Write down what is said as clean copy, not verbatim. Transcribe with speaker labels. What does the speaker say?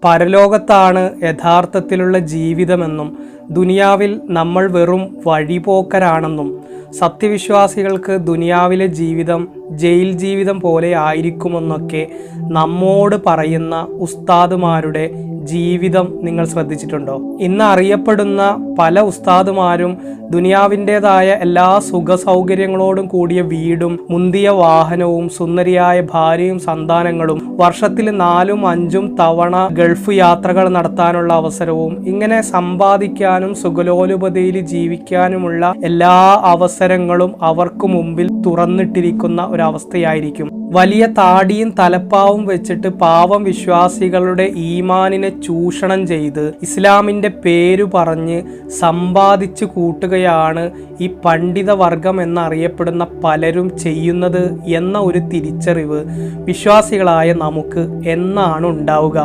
Speaker 1: പരലോകത്താണ് യഥാർത്ഥത്തിലുള്ള ജീവിതമെന്നും ദുനിയാവിൽ നമ്മൾ വെറും വഴിപോക്കരാണെന്നും സത്യവിശ്വാസികൾക്ക് ദുനിയാവിലെ ജീവിതം ജയിൽ ജീവിതം പോലെ ആയിരിക്കുമെന്നൊക്കെ നമ്മോട് പറയുന്ന ഉസ്താദുമാരുടെ ജീവിതം നിങ്ങൾ ശ്രദ്ധിച്ചിട്ടുണ്ടോ? ഇന്ന് അറിയപ്പെടുന്ന പല ഉസ്താദുമാരും ദുനിയാവിൻ്റെതായ എല്ലാ സുഖ സൗകര്യങ്ങളോടും കൂടിയ വീടും മുന്തിയ വാഹനവും സുന്ദരിയായ ഭാര്യയും സന്താനങ്ങളും വർഷത്തിൽ 4-5 തവണ ഗൾഫ് യാത്രകൾ നടത്താനുള്ള അവസരവും ഇങ്ങനെ സമ്പാദിക്കാനും സുഖലോലുപതയിൽ ജീവിക്കാനുമുള്ള എല്ലാ അവസരങ്ങളും അവർക്ക് മുമ്പിൽ തുറന്നിട്ടിരിക്കുന്ന ഒരവസ്ഥയായിരിക്കും. വലിയ താടിയും തലപ്പാവും വെച്ചിട്ട് പാവം വിശ്വാസികളുടെ ഈമാനിനെ ചൂഷണം ചെയ്ത് ഇസ്ലാമിൻ്റെ പേരു പറഞ്ഞ് സമ്പാദിച്ചു കൂട്ടുകയാണ് ഈ പണ്ഡിതവർഗം എന്നറിയപ്പെടുന്ന പലരും ചെയ്യുന്നത് എന്ന ഒരു തിരിച്ചറിവ് വിശ്വാസികളായ നമുക്ക് എന്നാണ് ഉണ്ടാവുക?